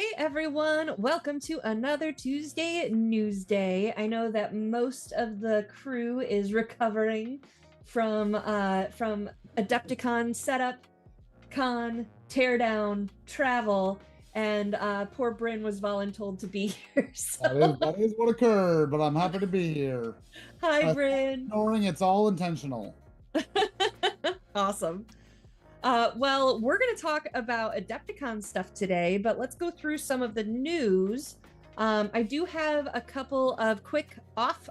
Hey everyone, welcome to another Tuesday Newsday. I know that most of the crew is recovering from Adepticon setup, con, teardown, travel, and poor Bryn was voluntold to be here. So That is what occurred, but I'm happy to be here. hi Bryn. Ignoring it's all intentional. Awesome. Well, we're going to talk about Adepticon stuff today, but let's go through some of the news. I do have a couple of quick off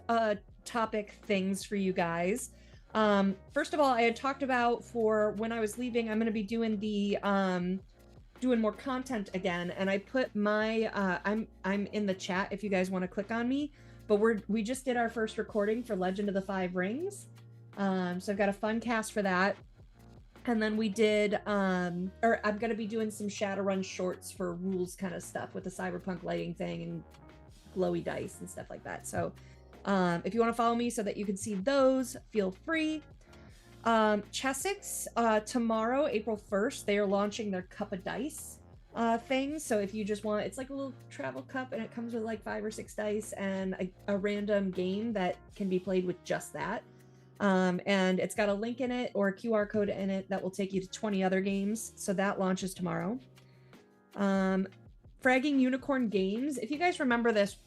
topic things for you guys. First of all, I had talked about for when I was leaving, I'm going to be doing the doing more content again, and I put my I'm in the chat if you guys want to click on me. But we just did our first recording for Legend of the Five Rings, so I've got a fun cast for that. And then we did, or I'm going to be doing some Shadowrun shorts for rules kind of stuff with the cyberpunk lighting thing and glowy dice and stuff like that. So if you want to follow me so that you can see those, feel free. Chessex, tomorrow, April 1st, they are launching their Cup of Dice thing. So if you just want, it's like a little travel cup and it comes with like 5 or 6 dice and a random game that can be played with just that. And it's got a link in it or a QR code in it that will take you to 20 other games. So that launches tomorrow. Fragging Unicorn Games. If you guys remember this,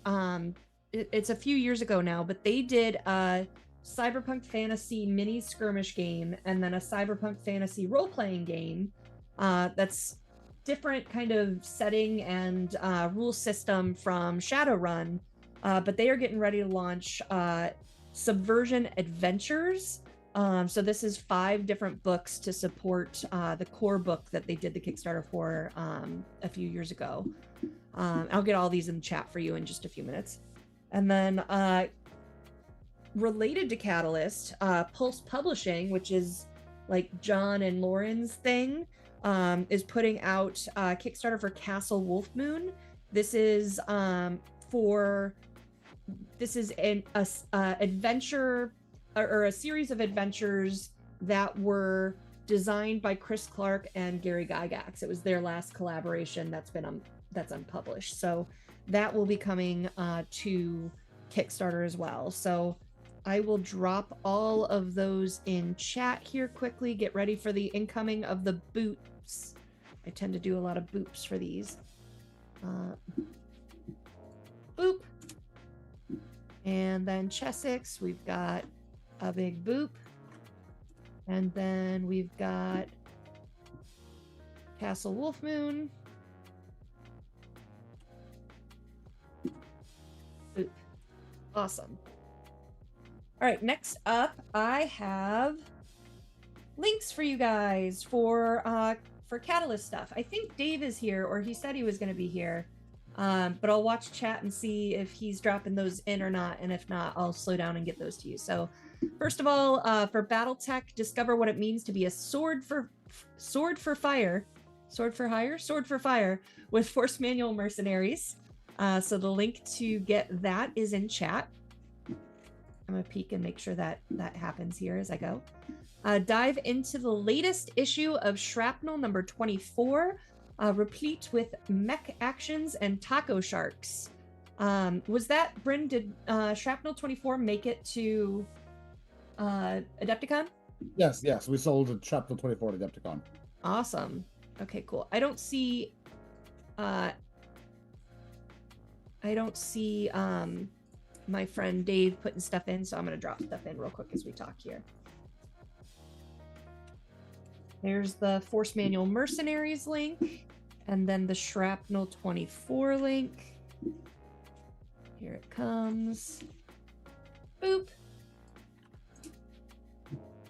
it's a few years ago now, but they did a Cyberpunk Fantasy mini skirmish game and then a Cyberpunk Fantasy role-playing game that's different kind of setting and rule system from Shadowrun. But they are getting ready to launch Subversion Adventures. So this is 5 different books to support the core book that they did the Kickstarter for a few years ago. I'll get all these in the chat for you in just a few minutes. And then related to Catalyst, Pulse Publishing, which is like John and Lauren's thing, is putting out Kickstarter for Castle Wolfmoon. This is an adventure or a series of adventures that were designed by Chris Clark and Gary Gygax. It was their last collaboration that's unpublished. So that will be coming to Kickstarter as well. So I will drop all of those in chat here quickly. Get ready for the incoming of the boops. I tend to do a lot of boops for these. Boop. And then Chessex, we've got a big boop. And then we've got Castle Wolfmoon. Boop. Awesome. All right, next up, I have links for you guys for Catalyst stuff. I think Dave is here, or he said he was going to be here. But I'll watch chat and see if he's dropping those in or not, and if not, I'll slow down and get those to you. So first of all, for battletech, discover what it means to be a sword for fire with Force Manual Mercenaries. So the link to get that is in chat. I'm gonna peek and make sure that happens here as I go. Dive into the latest issue of Shrapnel number 24. Replete with mech actions and taco sharks. Was that, Bryn, did Shrapnel 24 make it to Adepticon? Yes, we sold a Shrapnel 24 to Adepticon. Awesome. Okay, cool. I don't see my friend Dave putting stuff in, so I'm gonna drop stuff in real quick as we talk here. There's the Force Manual Mercenaries link, and then the Shrapnel 24 link. Here it comes. Boop.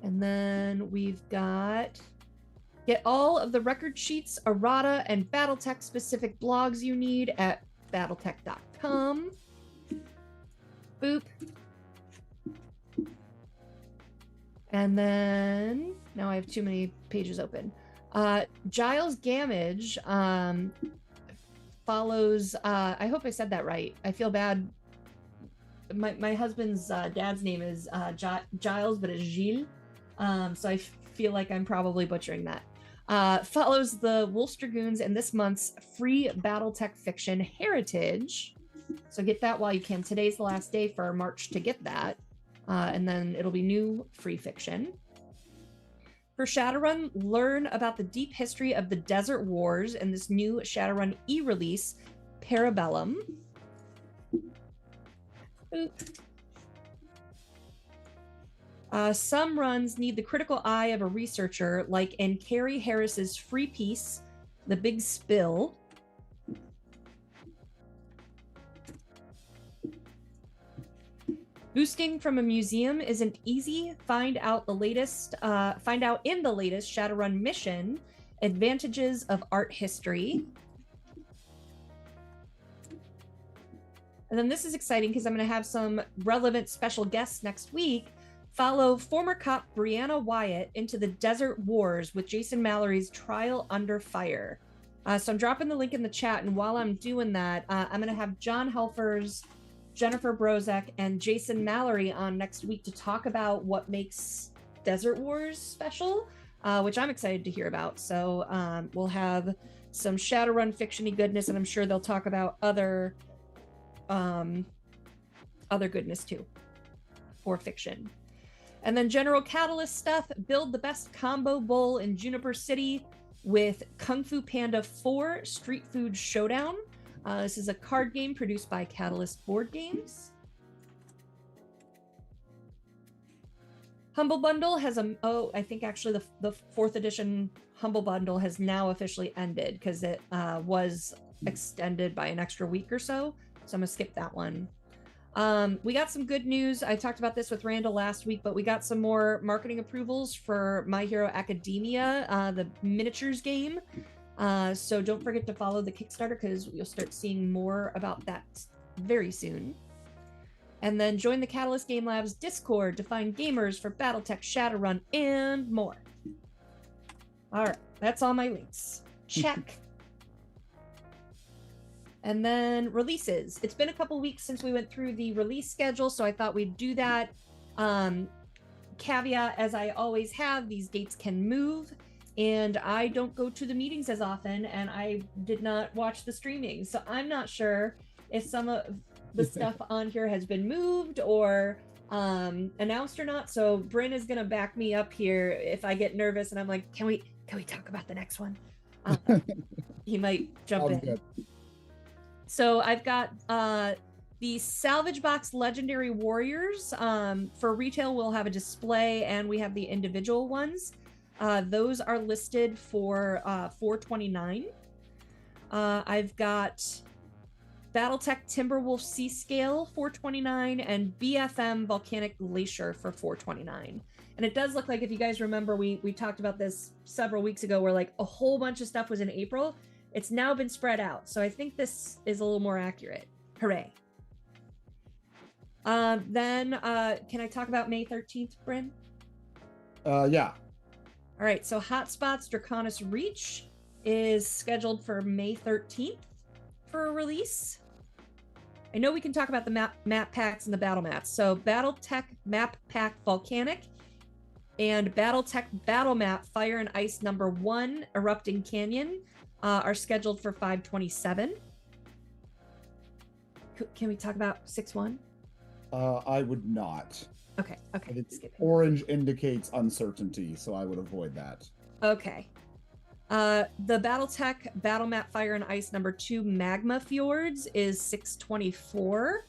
And then we've got get all of the record sheets, errata, and Battletech specific blogs you need at battletech.com. Boop. And then now I have too many pages open. Giles Gamage follows, I hope I said that right. I feel bad. My husband's dad's name is Giles, but it's Gilles. So I feel like I'm probably butchering that. follows the Wolf Dragoons in this month's free Battletech fiction Heritage. So get that while you can. Today's the last day for March to get that. And then it'll be new free fiction. For Shadowrun, learn about the deep history of the Desert Wars in this new Shadowrun e-release, Parabellum. Some runs need the critical eye of a researcher, like in Carrie Harris's free piece, The Big Spill. Boosting from a museum isn't easy. Find out in the latest Shadowrun mission, Advantages of Art History. And then this is exciting because I'm going to have some relevant special guests next week. Follow former cop Brianna Wyatt into the Desert Wars with Jason Mallory's Trial Under Fire. So I'm dropping the link in the chat, and while I'm doing that, I'm going to have John Helfers, Jennifer Brozek, and Jason Mallory on next week to talk about what makes Desert Wars special, which I'm excited to hear about. So we'll have some Shadowrun fiction-y goodness, and I'm sure they'll talk about other goodness too, or fiction. And then general Catalyst stuff, build the best combo bowl in Juniper City with Kung Fu Panda 4 Street Food Showdown. This is a card game produced by Catalyst Board Games. Humble Bundle has I think actually the 4th edition Humble Bundle has now officially ended because it was extended by an extra week or so. So I'm gonna skip that one. We got some good news. I talked about this with Randall last week, but we got some more marketing approvals for My Hero Academia, the miniatures game. So don't forget to follow the Kickstarter because you'll start seeing more about that very soon. And then join the Catalyst Game Labs Discord to find gamers for Battletech, Shadowrun, and more. All right, that's all my links. Check. And then releases. It's been a couple weeks since we went through the release schedule, so I thought we'd do that. Caveat, as I always have, these dates can move, and I don't go to the meetings as often, and I did not watch the streaming, so I'm not sure if some of the stuff on here has been moved or announced or not. So Bryn is gonna back me up here if I get nervous and I'm like, can we talk about the next one? He might jump in. Good. So I've got the Salvage Box Legendary Warriors. For retail, we'll have a display, and we have the individual ones. Those are listed for $429. I've got Battletech Timberwolf Sea Scale $429 and BFM Volcanic Glacier for $429. And it does look like, if you guys remember, we talked about this several weeks ago, where like a whole bunch of stuff was in April. It's now been spread out, so I think this is a little more accurate. Hooray. Then can I talk about May 13th, Bryn? Yeah. All right, so Hotspots Draconis Reach is scheduled for May 13th for a release. I know we can talk about the map packs and the battle mats. So Battletech Map Pack Volcanic and Battletech Battle Map Fire and Ice number 1 Erupting Canyon are scheduled for $527. Can we talk about 6-1? I would not. Okay. Orange indicates uncertainty, so I would avoid that. Okay. The Battletech Battle Map Fire and Ice number 2 Magma Fjords is $624.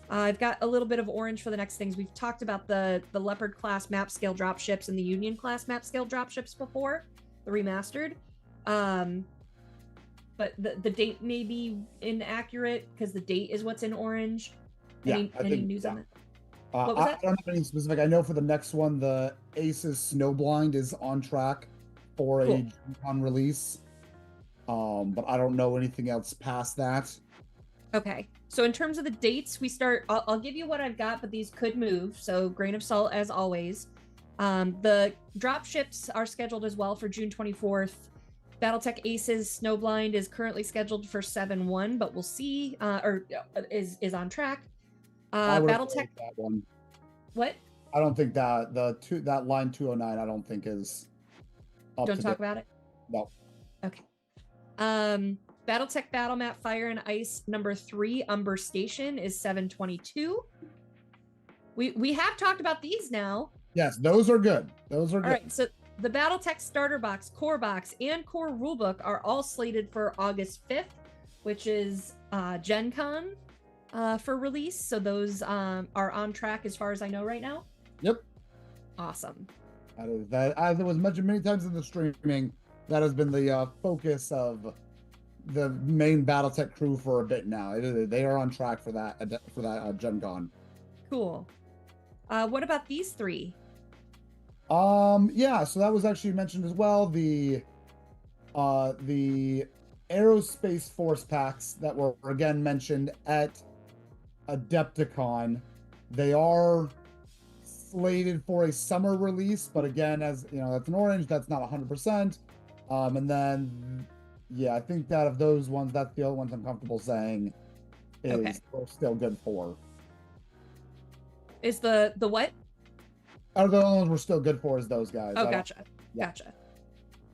I've got a little bit of orange for the next things. We've talked about the Leopard class map scale dropships and the Union class map scale dropships before, the remastered. But the date may be inaccurate because the date is what's in orange. Any news on it? What was that? I don't have anything specific. I know for the next one, the Aces Snowblind is on track for a Gen-Con release. But I don't know anything else past that. Okay. So in terms of the dates, we start... I'll give you what I've got, but these could move. So grain of salt as always. The dropships are scheduled as well for June 24th. Battletech Aces Snowblind is currently scheduled for 7-1, but we'll see. Or is on track. Battletech. That one. What? I don't think that that line 209. I don't think is. Don't talk about it. No. Okay. Battletech Battlemat Fire and Ice number 3 Umber Station is 722. We have talked about these now. Yes, those are good. Those are good. All right, so the Battletech Starter Box, Core Box, and Core Rulebook are all slated for August 5th, which is Gen Con for release. So those are on track as far as I know right now. Yep. Awesome. That as it was mentioned many times in the streaming, that has been the focus of the main BattleTech crew for a bit now. They are on track for that Gen Con. Cool. What about these 3? Yeah, so that was actually mentioned as well. The Aerospace Force packs that were again mentioned at Adepticon. They are slated for a summer release, but again, as you know, that's an orange, that's not 100%. And then yeah, I think that of those ones, that's the other ones I'm comfortable saying is still good for. Is the what? Out of the only ones we're still good for is those guys. Oh, gotcha. Yeah. Gotcha.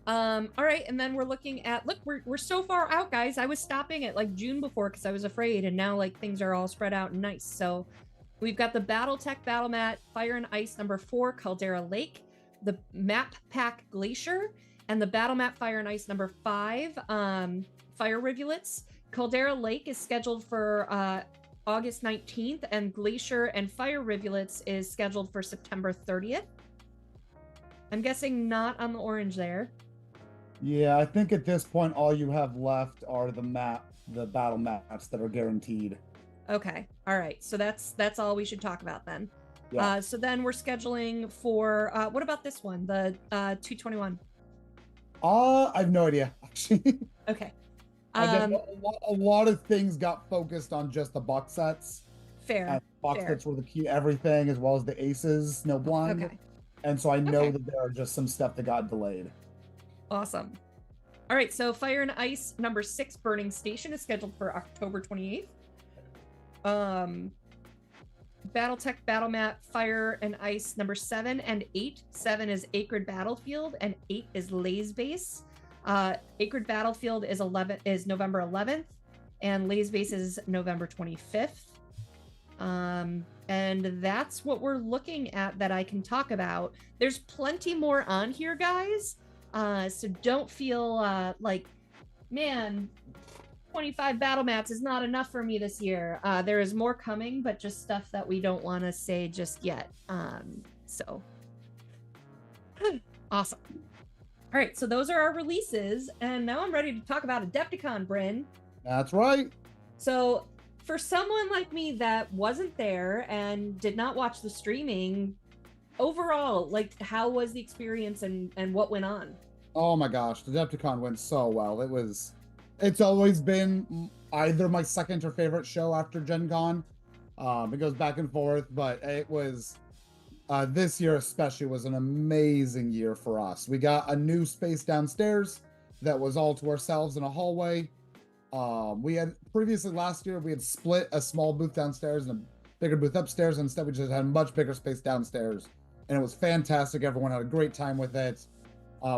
All right, and then we're looking at, look, we're so far out, guys. I was stopping at like June before because I was afraid, and now like things are all spread out and nice. So we've got the Battletech Battlemat Fire and Ice number 4 Caldera Lake, the Map Pack Glacier, and the Battlemat Fire and Ice number 5 Fire Rivulets. Caldera Lake is scheduled for August 19th, and Glacier and Fire Rivulets is scheduled for September 30th. I'm guessing not on the orange there. Yeah, I think at this point all you have left are the battle maps that are guaranteed. Okay. All right. So that's all we should talk about then. Yeah. So then we're scheduling for what about this one? The 221. I have no idea, actually. Okay. I guess a lot of things got focused on just the box sets. Fair. And box sets were the key to everything, as well as the Aces Snowblind. Okay. And so I know that there are just some stuff that got delayed. Awesome. All right, so Fire and Ice number 6 Burning Station is scheduled for October 28th. Battletech Battlemat Fire and Ice number 7 and 8. 7 is Acrid Battlefield and 8 is Lays Base. Acrid Battlefield is November 11th and Lays Base is November 25th. And that's what we're looking at that I can talk about. There's plenty more on here, guys. So don't feel like, man, 25 battle mats is not enough for me this year. There is more coming, but just stuff that we don't want to say just yet. So awesome. All right, so those are our releases, and now I'm ready to talk about Adepticon, Bryn. That's right. So for someone like me that wasn't there and did not watch the streaming, overall, like, how was the experience and what went on? Oh my gosh, Adepticon went so well. It's always been either my second or favorite show after Gen Con. It goes back and forth, but it was, this year especially was an amazing year for us. We got a new space downstairs that was all to ourselves in a hallway. We had previously last year, we had split a small booth downstairs and a bigger booth upstairs. Instead, we just had a much bigger space downstairs, and it was fantastic. Everyone had a great time with it.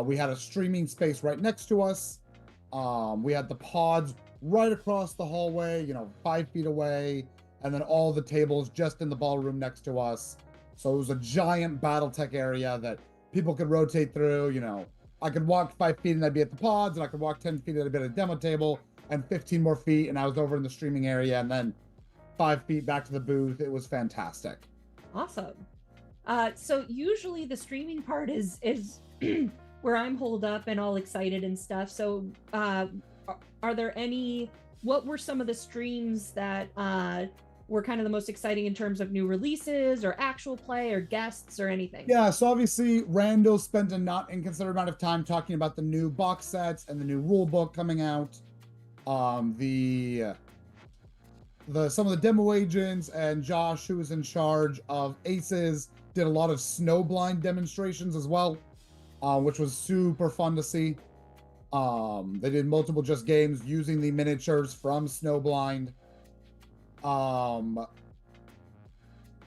We had a streaming space right next to us. We had the pods right across the hallway, 5 feet away, and then all the tables just in the ballroom next to us. So it was a giant BattleTech area that people could rotate through. I could walk 5 feet and I'd be at the pods, and I could walk 10 feet and I'd be at a demo table, and 15 more feet and I was over in the streaming area, and then 5 feet back to the booth. It was fantastic. Awesome. So usually the streaming part is where I'm holed up and all excited and stuff. So are there what were some of the streams that were kind of the most exciting in terms of new releases or actual play or guests or anything? Yeah, so obviously Randall spent a not inconsiderable amount of time talking about the new box sets and the new rule book coming out. Some of the demo agents and Josh, who was in charge of Aces, did a lot of Snowblind demonstrations as well, which was super fun to see. They did multiple just games using the miniatures from Snowblind.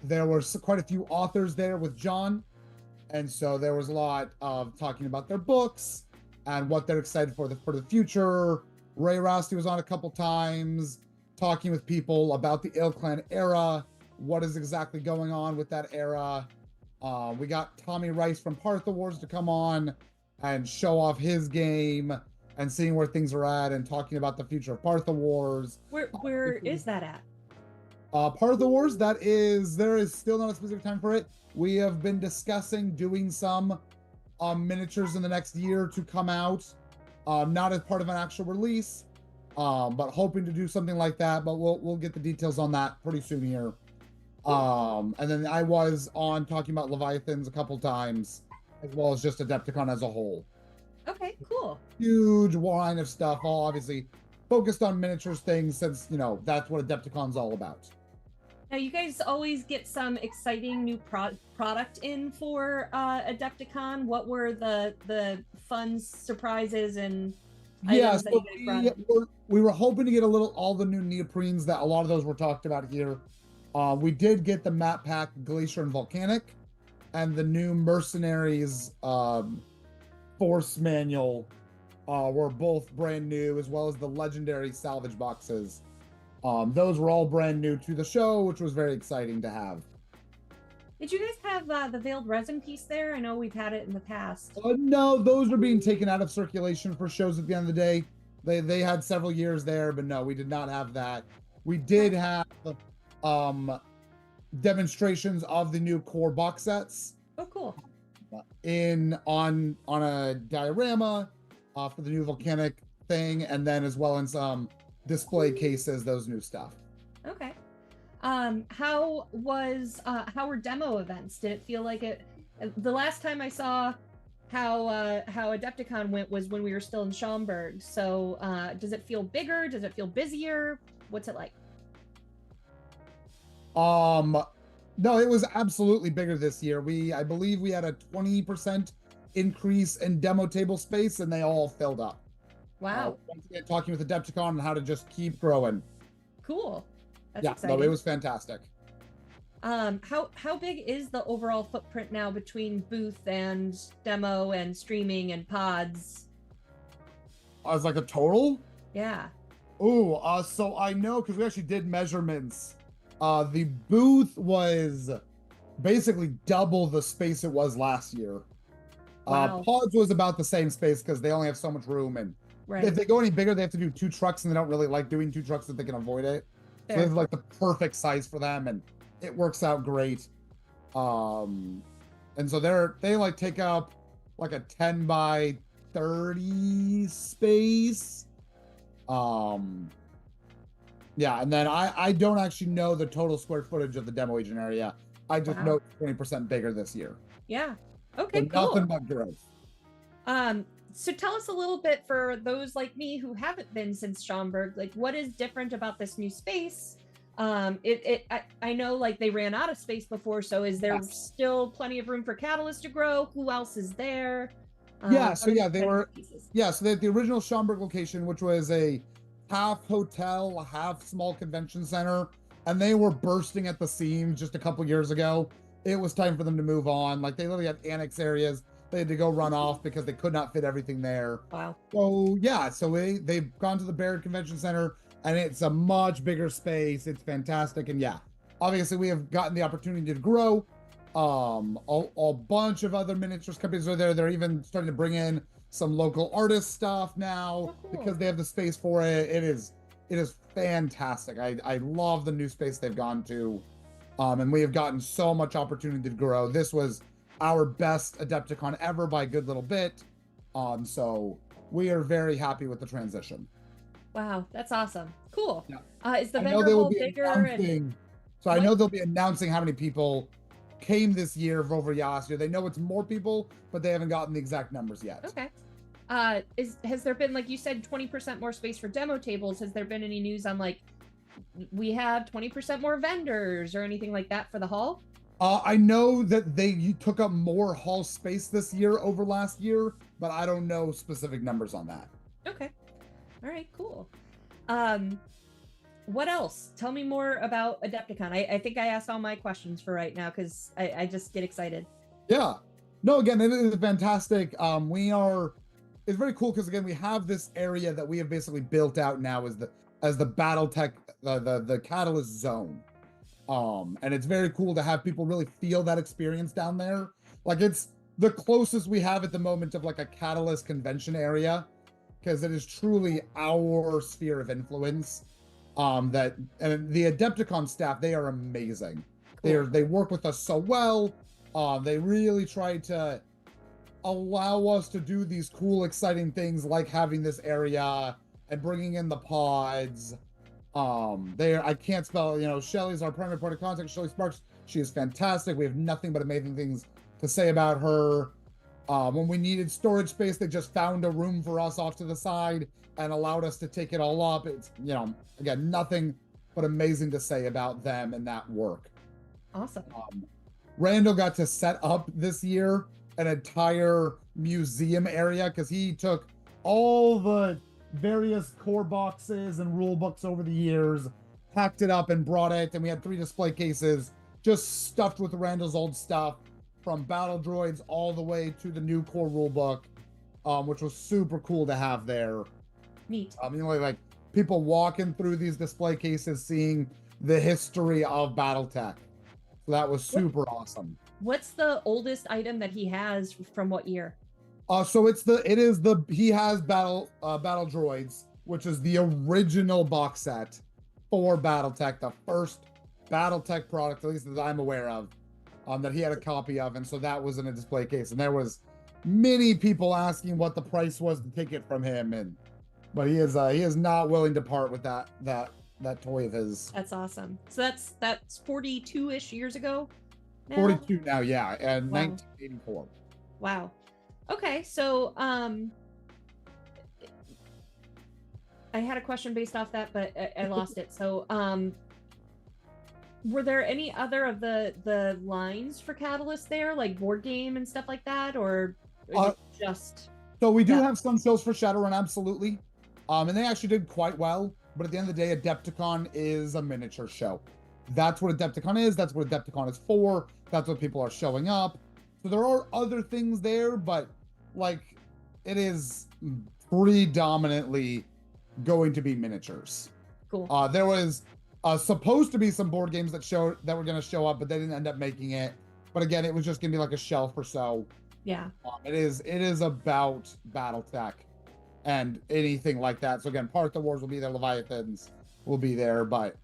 There were quite a few authors there with John, and so there was a lot of talking about their books, and what they're excited for the future. Ray Rosty was on a couple times talking with people about the Ill Clan era, what is exactly going on with that era. We got Tommy Rice from Partha Wars to come on and show off his game and seeing where things are at and talking about the future of Partha Wars. Where is that at? Partha Wars, there is still not a specific time for it. We have been discussing doing some miniatures in the next year to come out, not as part of an actual release, but hoping to do something like that. But we'll get the details on that pretty soon here. And then I was on talking about Leviathans a couple times, as well as just Adepticon as a whole. Okay, cool. Huge line of stuff, all obviously focused on miniatures things, since that's what Adepticon's all about. Now, you guys always get some exciting new product in for Adepticon. What were the fun surprises and items that you guys brought? We were hoping to get all the new neoprenes, that a lot of those were talked about here. We did get the map pack Glacier and Volcanic, and the new Mercenaries Force Manual were both brand new, as well as the legendary salvage boxes. Those were all brand new to the show, which was very exciting to have. Did you guys have the veiled resin piece there? I know we've had it in the past. No, those are being taken out of circulation for shows at the end of the day. They had several years there, but no, we did not have that. We did have demonstrations of the new core box sets. Oh, cool. On a diorama for the new volcanic thing, and then as well in some display cases, those new stuff. Okay. How were demo events? Did it feel like it? The last time I saw how Adepticon went was when we were still in Schaumburg. So does it feel bigger? Does it feel busier? What's it like? No, it was absolutely bigger this year. I believe we had a 20% increase in demo table space, and they all filled up. Wow. Once again, talking with Adepticon on how to just keep growing. Cool. That's exciting. No, it was fantastic. How big is the overall footprint now between booth and demo and streaming and pods? As like a total? Yeah. Oh, so I know, because we actually did measurements. The booth was basically double the space it was last year. Wow. Pods was about the same space because they only have so much room, and right. If they go any bigger, they have to do 2 trucks, and they don't really like doing 2 trucks if they can avoid it. Fair. So this is like the perfect size for them, and it works out great. And so they like take up like a 10 by 30 space. Yeah, and then I don't actually know the total square footage of the demo agent area. I just know it's 20% bigger this year. Yeah. Okay, so cool. Nothing but growth. So tell us a little bit, for those like me who haven't been since Schaumburg, like what is different about this new space? I know like they ran out of space before, so is there still plenty of room for Catalyst to grow? Who else is there? So they had the original Schaumburg location, which was a half hotel, half small convention center, and they were bursting at the seams just a couple years ago. It was time for them to move on. Like, they literally had annex areas they had to go run off because they could not fit everything there. Wow. So they've gone to the Barrett Convention Center, and it's a much bigger space. It's fantastic. And obviously we have gotten the opportunity to grow. A bunch of other miniatures companies are there. They're even starting to bring in some local artist stuff now because they have the space for it. It is fantastic. I love the new space they've gone to. And we have gotten so much opportunity to grow. This was our best Adepticon ever by a good little bit. So we are very happy with the transition. Wow, that's awesome. Cool. Yeah. Is the vendor hall bigger? I know they'll be announcing how many people came this year over last year. They know it's more people, but they haven't gotten the exact numbers yet. Okay. Has there been, like you said, 20% more space for demo tables? Has there been any news on like we have 20% more vendors or anything like that for the hall? I know that they took up more hall space this year over last year, but I don't know specific numbers on that. Okay. All right, cool. What else? Tell me more about Adepticon. I think I asked all my questions for right now because I just get excited. Yeah. No, again, it is fantastic. We are it's very cool because again we have this area that we have basically built out now as the battletech the catalyst zone. And it's very cool to have people really feel that experience down there. Like it's the closest we have at the moment of like a catalyst convention area, because it is truly our sphere of influence. That and the Adepticon staff, they are amazing. Cool. They work with us so well. They really try to allow us to do these cool, exciting things like having this area and bringing in the pods. I can't spell, Shelly's our primary point of contact, Shelly Sparks. She is fantastic. We have nothing but amazing things to say about her. When we needed storage space, they just found a room for us off to the side and allowed us to take it all up. It's, again, nothing but amazing to say about them and that work. Awesome. Randall got to set up this year an entire museum area because he took all the various core boxes and rule books over the years, packed it up and brought it, and we had 3 display cases just stuffed with Randall's old stuff, from battle droids all the way to the new core rule book, which was super cool to have there. Neat. Like people walking through these display cases, seeing the history of BattleTech. So that was super awesome. What's the oldest item that he has from what year? So he has battle droids, which is the original box set for BattleTech, the first BattleTech product, at least that I'm aware of, that he had a copy of, and so that was in a display case. And there was many people asking what the price was to take it from him, but he is not willing to part with that toy of his. That's awesome. So that's 42-ish years ago now? 42 now, yeah, and wow. 1984. Wow. Okay, so I had a question based off that, but I lost it. So were there any other of the lines for Catalyst there, like board game and stuff like that, or just? So we do have some shows for Shadowrun, absolutely, and they actually did quite well. But at the end of the day, Adepticon is a miniature show. That's what Adepticon is. That's what Adepticon is for. That's what people are showing up. So there are other things there, but like it is predominantly going to be miniatures. Cool. There was supposed to be some board games that were going to show up, but they didn't end up making it. But again, it was just going to be like a shelf or so. Yeah. It is about BattleTech and anything like that. So again, Part of the Wars will be there, Leviathans will be there, but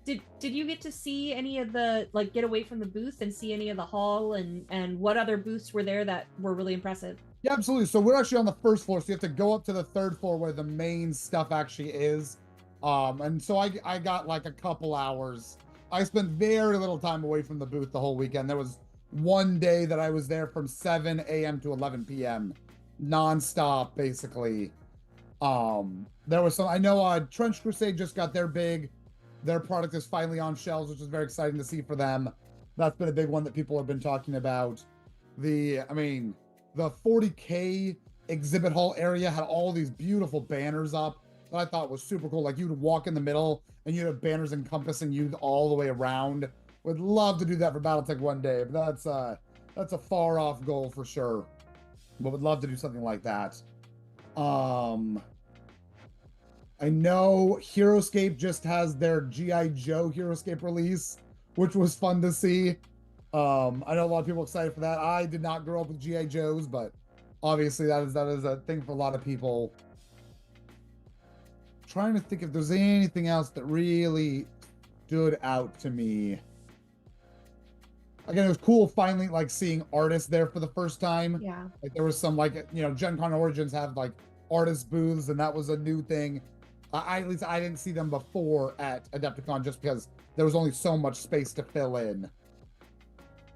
Did you get to see any of the, like, get away from the booth and see any of the hall, and what other booths were there that were really impressive? Yeah, absolutely. So we're actually on the first floor, so you have to go up to the 3rd floor where the main stuff actually is. And so I got like a couple hours. I spent very little time away from the booth the whole weekend. There was one day that I was there from 7 a.m. to 11 p.m. nonstop, basically. There was some, I know Trench Crusade just got their product is finally on shelves, which is very exciting to see for them. That's been a big one that people have been talking about. The 40K exhibit hall area had all these beautiful banners up that I thought was super cool. Like, you'd walk in the middle and you'd have banners encompassing you all the way around. Would love to do that for BattleTech one day, but that's a far off goal for sure. But would love to do something like that. I know HeroScape just has their G.I. Joe HeroScape release, which was fun to see. I know a lot of people are excited for that. I did not grow up with G.I. Joes, but obviously that is a thing for a lot of people. Trying to think if there's anything else that really stood out to me. Again, it was cool finally like seeing artists there for the first time. Yeah. Like there was some Gen Con Origins have like artist booths, and that was a new thing. At least I didn't see them before at Adepticon just because there was only so much space to fill in.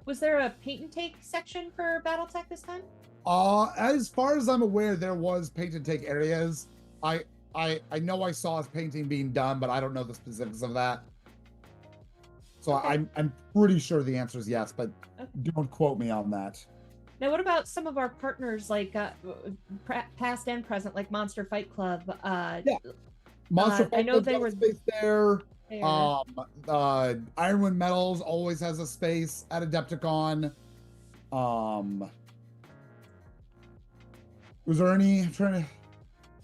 Was there a paint and take section for BattleTech this time? As far as I'm aware, there was paint and take areas. I know I saw painting being done, but I don't know the specifics of that. So okay. I'm pretty sure the answer is yes, but don't quote me on that. Now, what about some of our partners, like past and present, like Monster Fight Club? Yeah. Monster Fight Club, I know they were space there. Ironwind Metals always has a space Was there any? I'm trying to.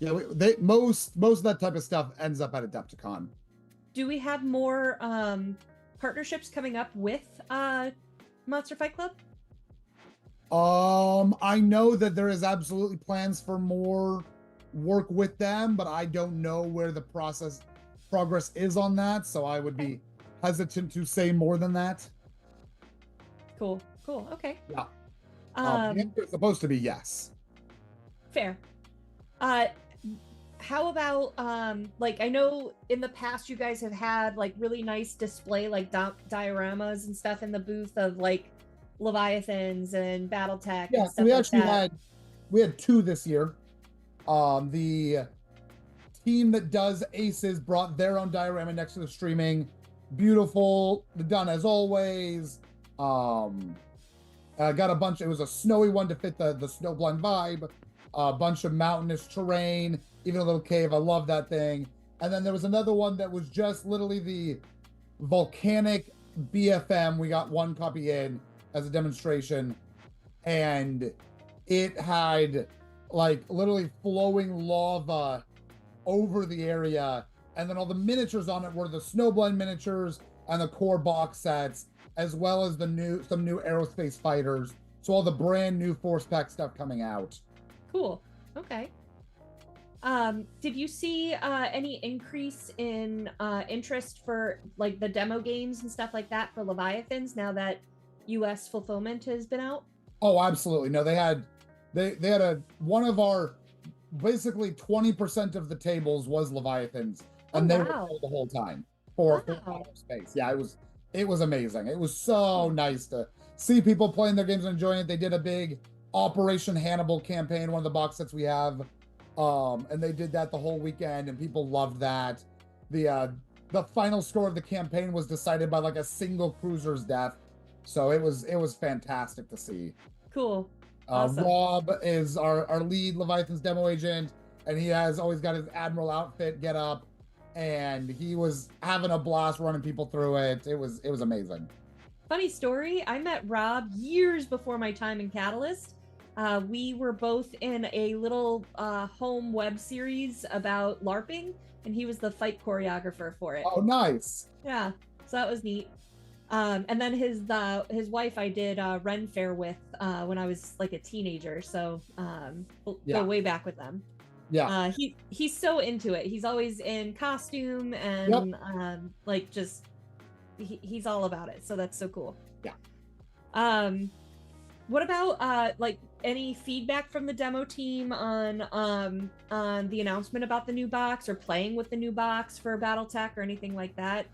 Yeah, most of that type of stuff ends up at Adepticon. Do we have more partnerships coming up with Monster Fight Club? I know that there is absolutely plans for more work with them, but I don't know where the progress is on that, so I would be hesitant to say more than that. Cool. Okay. Yeah. The answer is supposed to be yes. Fair. How about like, I know in the past you guys have had like really nice display like dioramas and stuff in the booth of like Leviathans and battletech and stuff we like actually that. we had 2 this year. The team that does Aces brought their own diorama next to the streaming. Beautiful, done as always. Got a bunch. It was a snowy one to fit the snowblind vibe. A bunch of mountainous terrain, even a little cave. I love that thing. And then there was another one that was just literally the volcanic BFM. We got 1 copy in as a demonstration, and it had like literally flowing lava over the area, and then all the miniatures on it were the snowblind miniatures and the core box sets, as well as some new aerospace fighters. So all the brand new force pack stuff coming out. Cool. Okay. Did you see any increase in interest for like the demo games and stuff like that for Leviathans now that US fulfillment has been out? Oh, absolutely. No, they had one of our basically 20% of the tables was Leviathans, and they were full the whole time for space. Yeah, it was amazing. It was so nice to see people playing their games and enjoying it. They did a big Operation Hannibal campaign, one of the box sets we have, and they did that the whole weekend, and people loved that. The final score of the campaign was decided by like a single cruiser's death, so it was fantastic to see. Cool. Awesome. Rob is our lead Leviathan's demo agent, and he has always got his Admiral outfit get up, and he was having a blast running people through it. It was amazing. Funny story, I met Rob years before my time in Catalyst. We were both in a little home web series about LARPing, and he was the fight choreographer for it. Oh, nice. Yeah, so that was neat. And then his wife I did Ren Fair with when I was like a teenager, so we'll go way back with them. Yeah. He's so into it. He's always in costume and like just he's all about it. So that's so cool. Yeah. What about like any feedback from the demo team on the announcement about the new box or playing with the new box for BattleTech or anything like that?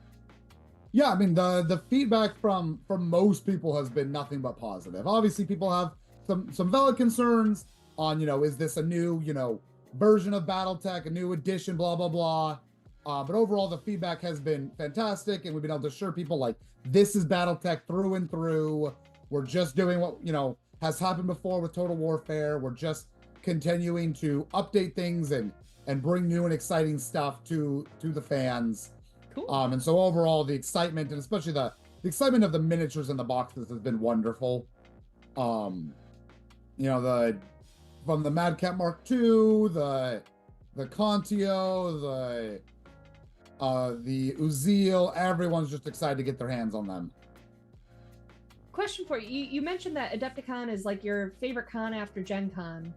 Yeah, I mean the feedback from most people has been nothing but positive. Obviously, people have some valid concerns on, is this a new, version of BattleTech, a new edition, blah blah blah. But overall, the feedback has been fantastic, and we've been able to assure people like this is BattleTech through and through. We're just doing what has happened before with Total Warfare. We're just continuing to update things and bring new and exciting stuff to the fans. Cool. And so overall, the excitement, and especially the excitement of the miniatures in the boxes, has been wonderful. From the Mad Cat Mark II, the Contio, the Uzil, everyone's just excited to get their hands on them. Question for you. You mentioned that Adepticon is like your favorite con after Gen Con.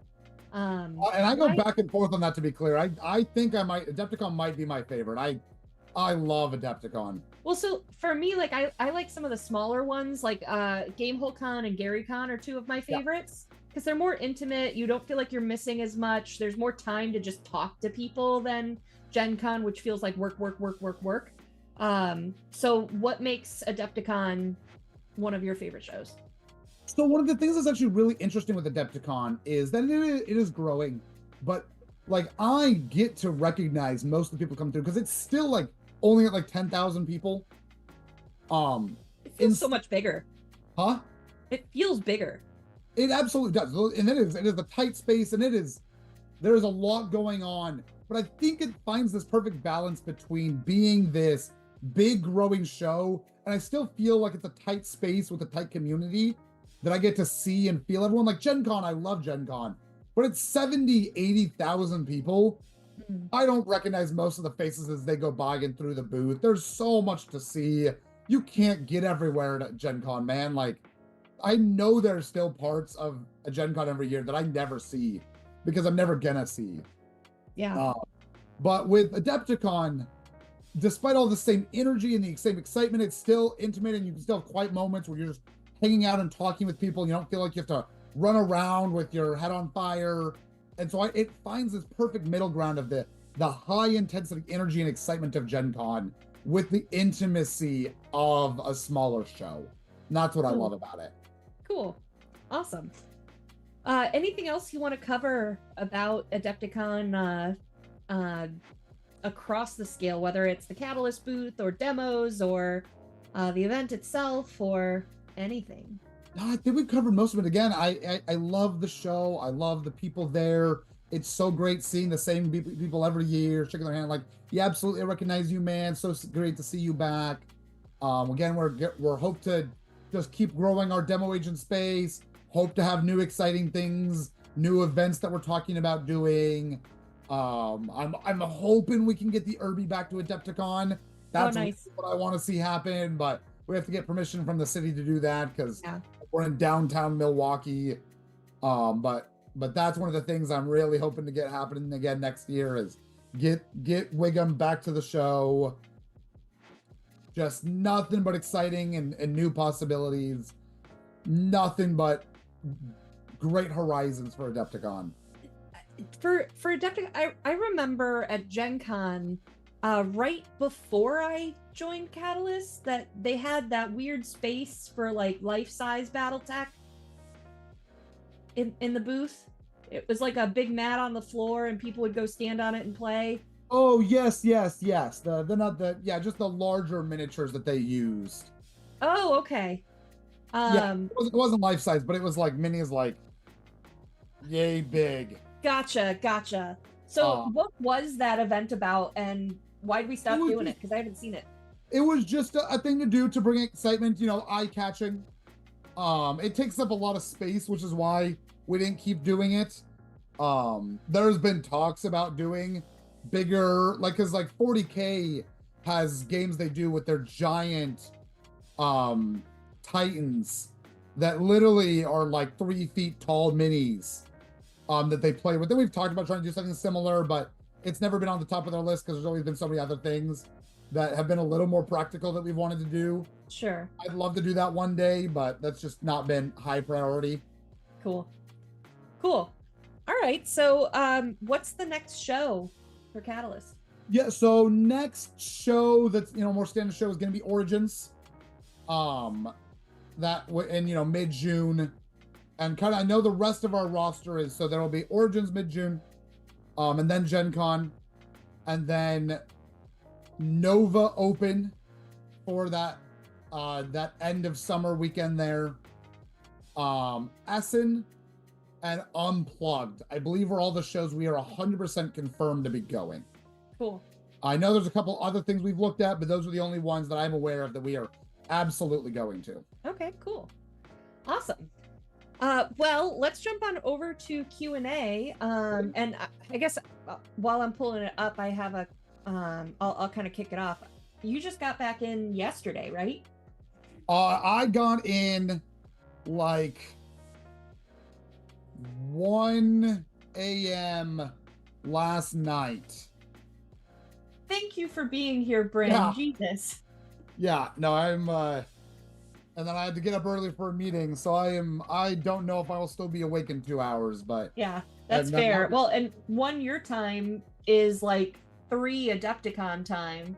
And I go back and forth on that, to be clear. I think Adepticon might be my favorite. I love Adepticon. Well, so for me, like I like some of the smaller ones, like Gamehole Con and GaryCon are 2 of my favorites because they're more intimate. You don't feel like you're missing as much. There's more time to just talk to people than Gen Con, which feels like work. So what makes Adepticon one of your favorite shows? So one of the things that's actually really interesting with Adepticon is that it is growing, but like I get to recognize most of the people come through because it's still like only at like 10,000 people. It feels so much bigger. Huh? It feels bigger. It absolutely does, and it is a tight space, and there's a lot going on. But I think it finds this perfect balance between being this big growing show, and I still feel like it's a tight space with a tight community that I get to see and feel everyone. Like Gen Con, I love Gen Con. but it's 70, 80,000 people. Mm. I don't recognize most of the faces as they go by and through the booth. There's so much to see. You can't get everywhere at Gen Con, man. Like, I know there's still parts of a Gen Con every year that I never see because I'm never gonna see. Yeah. But with Adepticon, despite all the same energy and the same excitement, it's still intimate, and you can still have quiet moments where you're just hanging out and talking with people. You don't feel like you have to run around with your head on fire. And so it finds this perfect middle ground of the high intensity energy and excitement of Gen Con with the intimacy of a smaller show. And that's what I love about it. Cool. Awesome. Anything else you want to cover about Adepticon across the scale, whether it's the Catalyst booth or demos or the event itself or anything? No, I think we've covered most of it. Again, I love the show. I love the people there. It's so great seeing the same people every year, shaking their hand like, yeah, absolutely, I recognize you, man. So great to see you back. Again, we're hope to just keep growing our demo agent space. Hope to have new exciting things, new events that we're talking about doing. I'm hoping we can get the Irby back to Adepticon. That's nice. what I want to see happen, but we have to get permission from the city to do that because we're in downtown Milwaukee. But that's one of the things I'm really hoping to get happening again next year is get Wiggum back to the show. Just nothing but exciting and new possibilities. Nothing but great horizons for Adepticon. For Adepticon, I remember at Gen Con, right before I joined Catalyst, that they had that weird space for like life-size battletech in the booth. It was like a big mat on the floor and people would go stand on it and play. Oh, yes. Just the larger miniatures that they used. Oh, okay. It wasn't life size, but it was like mini is like yay big. Gotcha. So what was that event about and why did we stop doing it? Because I haven't seen it. It was just a thing to do to bring excitement, eye-catching. It takes up a lot of space, which is why we didn't keep doing it. There's been talks about doing bigger, because 40K has games they do with their giant Titans that literally are like 3 feet tall minis that they play with. Then we've talked about trying to do something similar, but it's never been on the top of their list because there's always been so many other things that have been a little more practical that we've wanted to do. Sure. I'd love to do that one day, but that's just not been high priority. Cool. All right. So what's the next show for Catalyst? Yeah, so next show that's more standard show is going to be Origins. That in mid-June, and I know the rest of our roster is, so there will be Origins mid-June, and then Gen Con, and then Nova Open for that end of summer weekend there. Essen and Unplugged, I believe, are all the shows we are 100% confirmed to be going. Cool. I know there's a couple other things we've looked at, but those are the only ones that I'm aware of that we are absolutely going to. Okay, cool. Awesome. Well, let's jump on over to Q&A. And I guess while I'm pulling it up, I have a, I'll kind of kick it off. You just got back in yesterday, right? I got in like 1 a.m. last night. Thank you for being here, Bryn. Yeah. Jesus. Yeah, no, I'm and then I had to get up early for a meeting, so I don't know if I will still be awake in 2 hours, but yeah, that's fair. Well, and 1 your time is like 3 Adepticon time.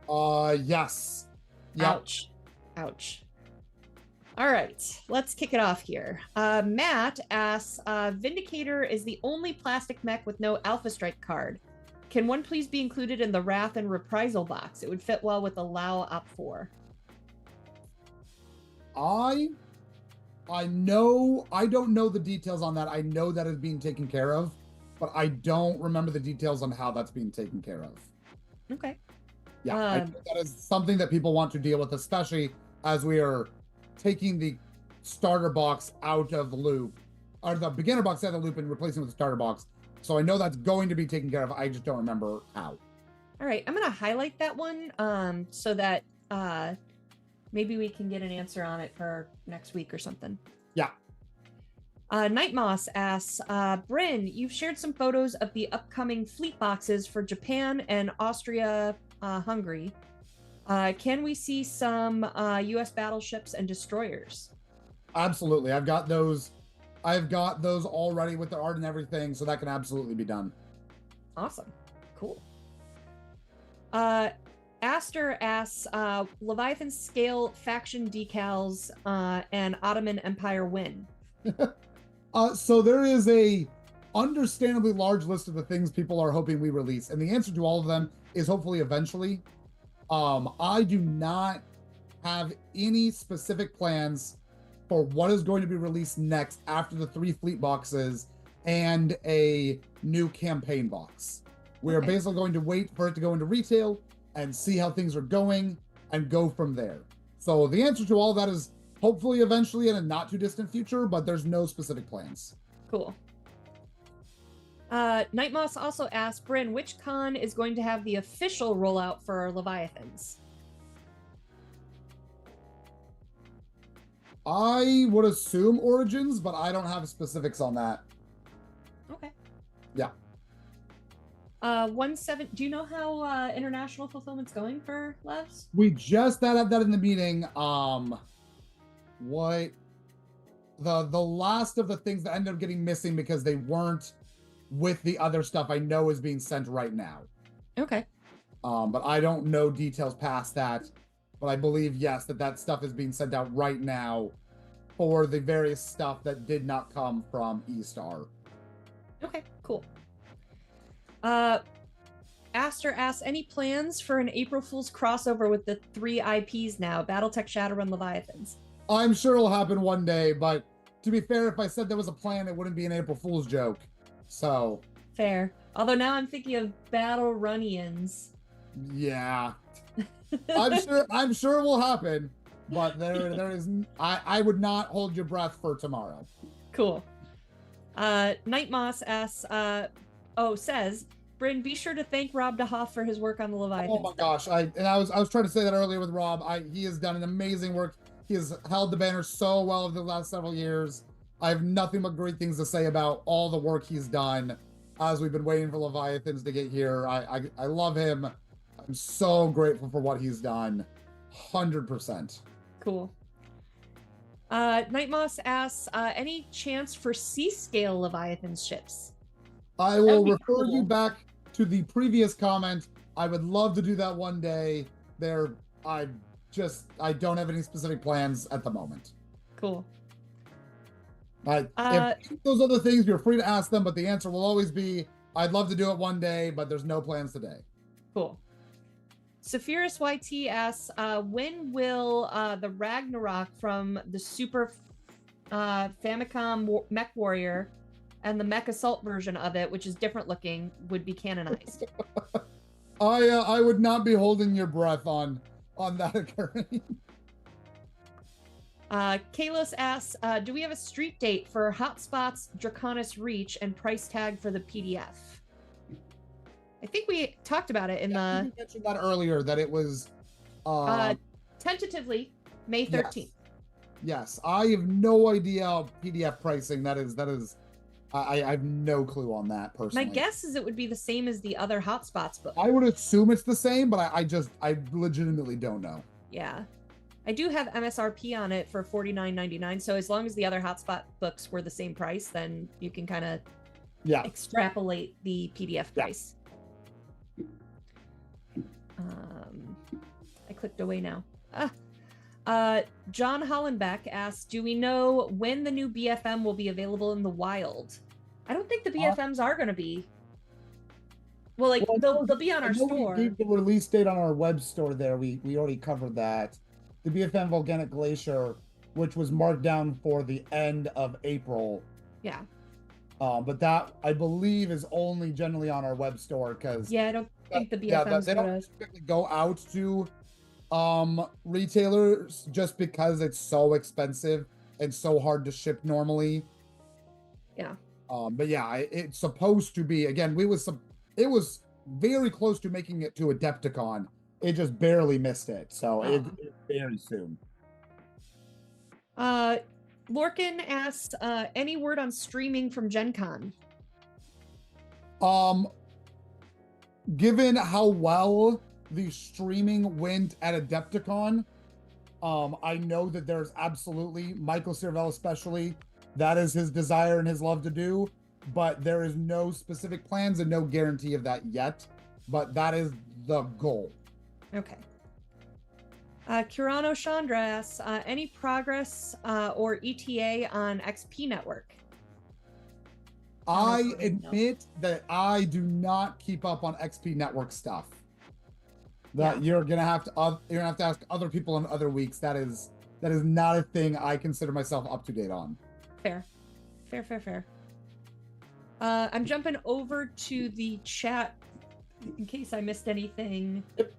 Yes. Yep. Ouch. All right, let's kick it off here. Matt asks, Vindicator is the only plastic mech with no Alpha Strike card. Can one please be included in the Wrath and Reprisal box? It would fit well with the Lao Op 4. I don't know the details on that. I know that is being taken care of, but I don't remember the details on how that's being taken care of. Okay. Yeah, I think that is something that people want to deal with, especially as we are taking the starter box out of the loop. or the beginner box had the loop and replacing it with the starter box. So I know that's going to be taken care of. I just don't remember how. All right, I'm gonna highlight that one so that maybe we can get an answer on it for next week or something. Yeah. Night Moss asks, Bryn, you've shared some photos of the upcoming fleet boxes for Japan and Austria, Hungary. Can we see some U.S. battleships and destroyers? Absolutely. I've got those already with the art and everything, so that can absolutely be done. Awesome. Cool. Aster asks, Leviathan scale faction decals and Ottoman Empire win. So there is a understandably large list of the things people are hoping we release, and the answer to all of them is hopefully eventually. I do not have any specific plans for what is going to be released next after the 3 fleet boxes and a new campaign box. We are basically going to wait for it to go into retail and see how things are going and go from there. So the answer to all that is hopefully eventually in a not too distant future, but there's no specific plans. Cool. Night Moss also asked, Bryn, which con is going to have the official rollout for Leviathans? I would assume Origins, but I don't have specifics on that. Okay. Yeah. 17. Do you know how international fulfillment's going for Levs? We just had that in the meeting. What the last of the things that ended up getting missing because they weren't with the other stuff I know is being sent right now. Okay. But I don't know details past that. But I believe, yes, that stuff is being sent out right now for the various stuff that did not come from E-Star. Okay, cool. Aster asks, any plans for an April Fool's crossover with the 3 IPs now, Battletech, Shadowrun, Leviathans? I'm sure it'll happen one day, but to be fair, if I said there was a plan, it wouldn't be an April Fool's joke. So fair. Although now I'm thinking of Battle Runnians. Yeah. I'm sure it will happen, but there is I would not hold your breath for tomorrow. Cool. Night Moss asks says, Bryn, be sure to thank Rob DeHoff for his work on the Leviathan. Oh my gosh. I was trying to say that earlier with Rob. He has done an amazing work. He has held the banner so well over the last several years. I have nothing but great things to say about all the work he's done as we've been waiting for Leviathans to get here. I love him. I'm so grateful for what he's done. 100%. Cool. Night Moss asks, any chance for C-scale Leviathan ships? I will refer you back to the previous comment. I would love to do that one day. I don't have any specific plans at the moment. Cool. If those other things, you're free to ask them, but the answer will always be, I'd love to do it one day, but there's no plans today. Cool. Sephiroth YT asks, when will the Ragnarok from the Super Famicom Mech Warrior and the Mech Assault version of it, which is different looking, would be canonized? I would not be holding your breath on that occurring. Kalos asks, do we have a street date for Hotspots, Draconis Reach, and price tag for the PDF? I think we talked about it in the... You mentioned that earlier, that it was... tentatively, May 13th. Yes. I have no idea PDF pricing. That is... I have no clue on that, personally. My guess is it would be the same as the other Hotspots book. I would assume it's the same, but I legitimately don't know. Yeah. I do have MSRP on it for $49.99, so as long as the other Hotspot books were the same price, then you can kind of extrapolate the PDF price. I clicked away now. John Hollenbeck asks, do we know when the new BFM will be available in the wild? I don't think the BFMs are going to be. Well, they'll be on our store. We gave the release date on our web store there. We already covered that. The BFM Volcanic Glacier, which was marked down for the end of April. Yeah. But that, I believe, is only generally on our web store because... Yeah, I don't think the BFMs they don't typically go out to retailers just because it's so expensive and so hard to ship normally. Yeah. But yeah, it's supposed to be, again, it was very close to making it to Adepticon. It just barely missed it. So it's very soon. Lorcan asks, any word on streaming from Gen Con? Given how well the streaming went at Adepticon, I know that there's absolutely, Michael Cervell especially, that is his desire and his love to do, but there is no specific plans and no guarantee of that yet, but that is the goal. Okay. Kirano Chandra asks, any progress or ETA on XP Network? I admit that I do not keep up on XP Network stuff. That you're gonna have to ask other people in other weeks. That is not a thing I consider myself up to date on. Fair. I'm jumping over to the chat in case I missed anything. Yep.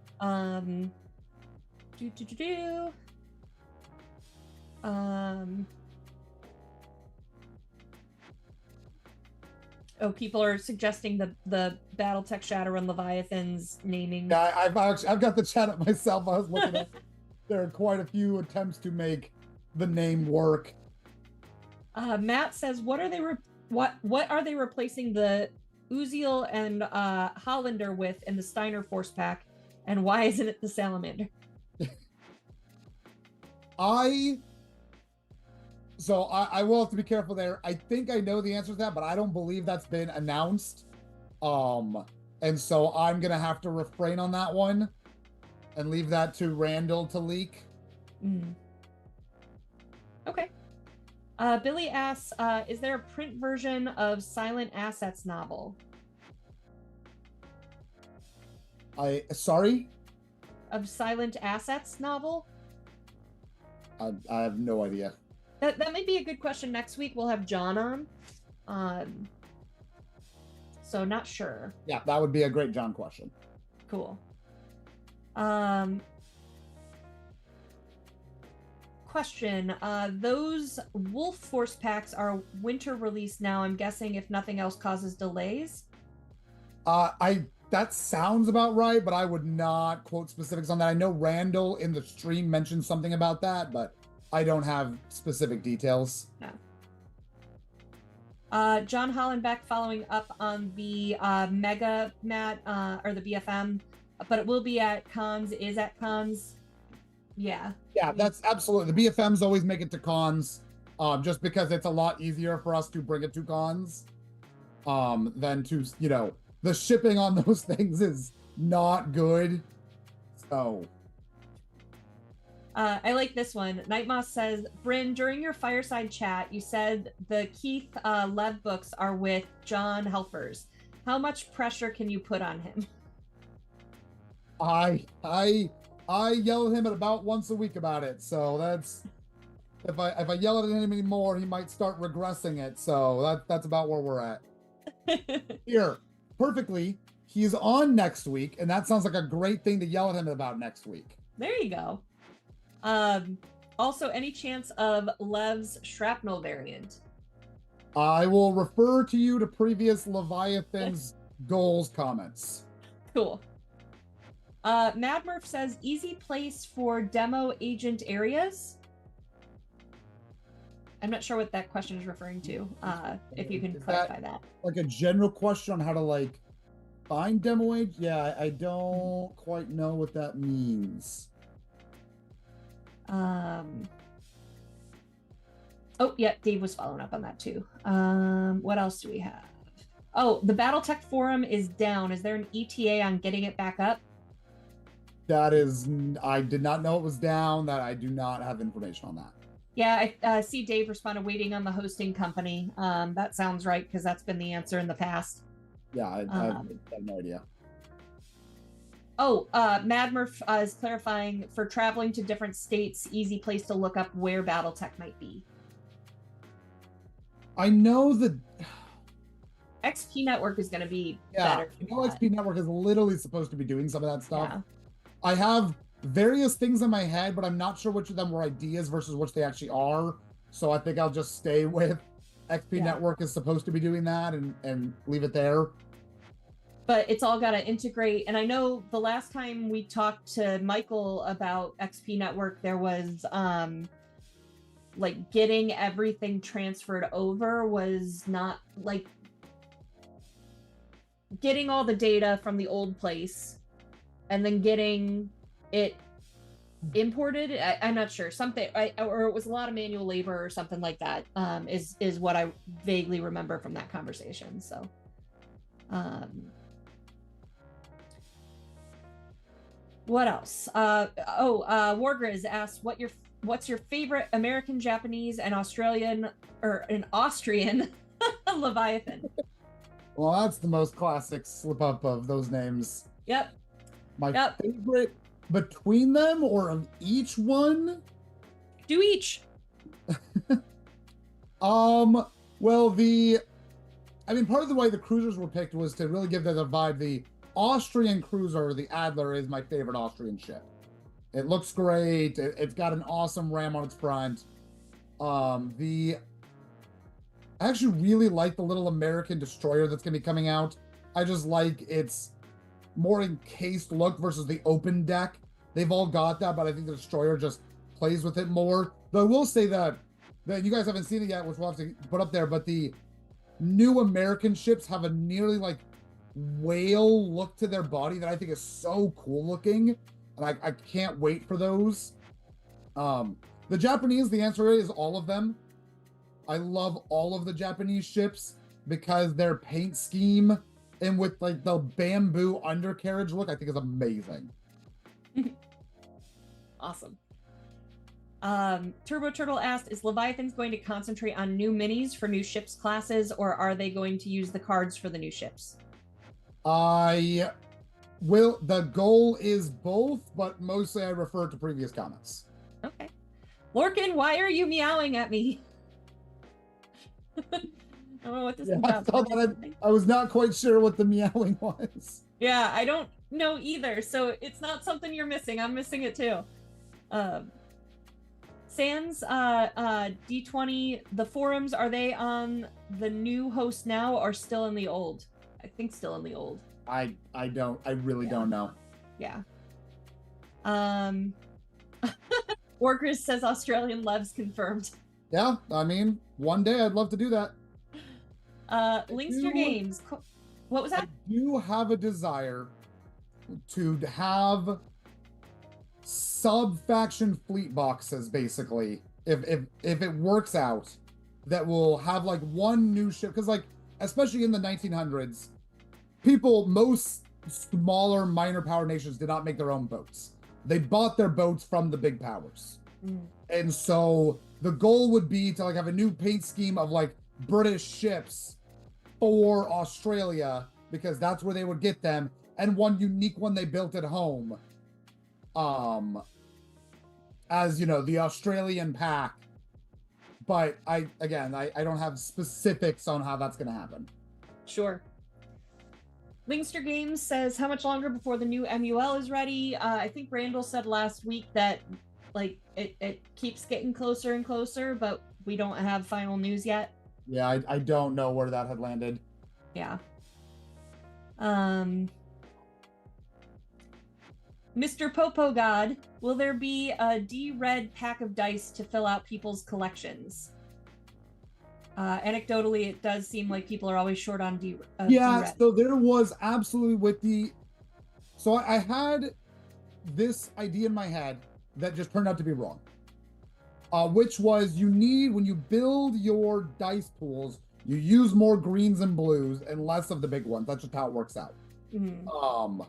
Oh, people are suggesting the BattleTech Shadowrun Leviathans naming. Yeah, I've got the chat up myself. I was looking at. There are quite a few attempts to make the name work. Matt says, what are they replacing the Uziel and Hollander with in the Steiner Force Pack, and why isn't it the Salamander? I will have to be careful there. I think I know the answer to that, but I don't believe that's been announced. And so I'm gonna have to refrain on that one and leave that to Randall to leak. Okay. Billy asks, is there a print version of Silent Assets novel? Sorry? Of Silent Assets novel? I have no idea. That might be a good question. Next week we'll have John on. So not sure. Yeah, that would be a great John question. Cool. Question. Those Wolf Force packs are winter release now. I'm guessing if nothing else causes delays. That sounds about right, but I would not quote specifics on that. I know Randall in the stream mentioned something about that, but I don't have specific details. No. John Hollenbeck following up on the Mega Mat or the BFM, but it will be at cons. Is at cons. Yeah. Yeah, that's absolutely. The BFMs always make it to cons, just because it's a lot easier for us to bring it to cons, than to, the shipping on those things is not good. So. I like this one. Nightmoss says, Bryn, during your fireside chat, you said the Keith Lev books are with John Helfers. How much pressure can you put on him? I yell at him at about once a week about it. So that's, if I yell at him anymore, he might start regressing it. So that's about where we're at. Here, perfectly, he's on next week, and that sounds like a great thing to yell at him about next week. There you go. Also, any chance of Lev's shrapnel variant? I will refer to you to previous Leviathan's goals comments. Cool. Mad Murph says, easy place for demo agent areas. I'm not sure what that question is referring to. If you can clarify that. Like a general question on how to find demo agent? Yeah, I don't quite know what that means. Oh, yeah, Dave was following up on that too. What else do we have? Oh, the BattleTech forum is down. Is there an ETA on getting it back up? I did not know it was down. That I do not have information on that. Yeah, I see Dave responded, waiting on the hosting company. That sounds right, because that's been the answer in the past. Yeah, I have no idea. Oh, Mad Murph is clarifying, for traveling to different states, easy place to look up where BattleTech might be. I know that XP Network is going to be better. XP Network is literally supposed to be doing some of that stuff. Yeah. I have various things in my head, but I'm not sure which of them were ideas versus which they actually are. So I think I'll just stay with XP Network is supposed to be doing that and leave it there. But it's all got to integrate. And I know the last time we talked to Michael about XP Network, there was like getting everything transferred over was not like getting all the data from the old place and then getting it imported. I'm not sure, something, or it was a lot of manual labor or something like that, is what I vaguely remember from that conversation. So what else? Wargriz asked what's your favorite American, Japanese, and Australian or an Austrian Leviathan? Well, that's the most classic slip up of those names. Yep. My favorite between them or of each one? Do each. Well, part of the way the cruisers were picked was to really give them the vibe. The Austrian cruiser, the Adler, is my favorite Austrian ship. It looks great. It's got an awesome ram on its front. I actually really like the little American destroyer that's going to be coming out. I just like its more encased look versus the open deck. They've all got that, but I think the destroyer just plays with it more. Though I will say that you guys haven't seen it yet, which we'll have to put up there, but the new American ships have a nearly like whale look to their body that I think is so cool looking. And I can't wait for those. The Japanese, the answer is all of them. I love all of the Japanese ships because their paint scheme and with like the bamboo undercarriage look, I think is amazing. Awesome. Turbo Turtle asked, is Leviathan's going to concentrate on new minis for new ships classes, or are they going to use the cards for the new ships? The goal is both, but mostly I refer to previous comments. Okay. Lorcan, why are you meowing at me? I don't know what this is about. I was not quite sure what the meowing was. Yeah, I don't know either, so it's not something you're missing. I'm missing it too. Sans, D20, the forums, are they on the new host now or still in the old? I think still in the old. I really don't know. Yeah. Wargris says Australian Levs confirmed. Yeah, one day I'd love to do that. Linkster Games. What was that? I do have a desire to have sub-faction fleet boxes, basically, if it works out, that will have like one new ship, because like, especially in the 1900s, most smaller minor power nations did not make their own boats. They bought their boats from the big powers. And so the goal would be to like have a new paint scheme of like British ships for Australia, because that's where they would get them, and one unique one they built at home, as the Australian pack. But I don't have specifics on how that's going to happen. Sure. Linkster Games says, how much longer before the new MUL is ready? I think Randall said last week that like it keeps getting closer and closer, but we don't have final news yet. Yeah, I don't know where that had landed. Yeah. Mr. Popo God, will there be a D-Red pack of dice to fill out people's collections? Anecdotally, it does seem like people are always short on D-Red. So there was absolutely So I had this idea in my head that just turned out to be wrong. Which was, when you build your dice pools, you use more greens and blues and less of the big ones. That's just how it works out. Mm-hmm.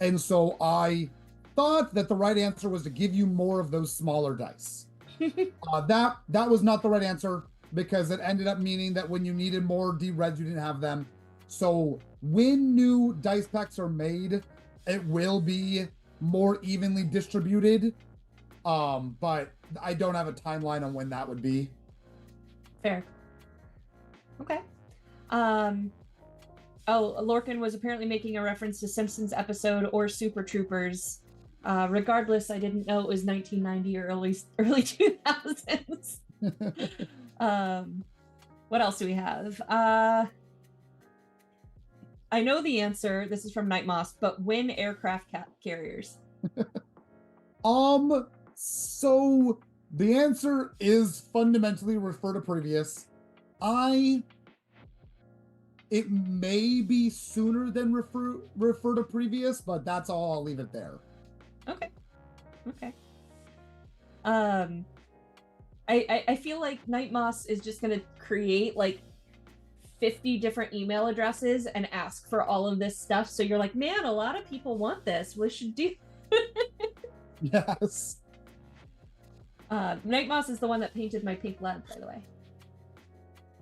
And so I thought that the right answer was to give you more of those smaller dice. That was not the right answer, because it ended up meaning that when you needed more D-Reds, you didn't have them. So when new dice packs are made, it will be more evenly distributed. But I don't have a timeline on when that would be. Fair. Okay. Lorcan was apparently making a reference to Simpsons episode or Super Troopers. Regardless, I didn't know it was 1990 or early 2000s. What else do we have? I know the answer. This is from Night Moss, but when aircraft carriers? So the answer is fundamentally refer to previous. It may be sooner than refer to previous, but that's all. I'll leave it there. Okay. I feel like Night Moss is just gonna create like 50 different email addresses and ask for all of this stuff. So you're like, man, a lot of people want this. We should do. Yes. Night Moss is the one that painted my pink lead, by the way.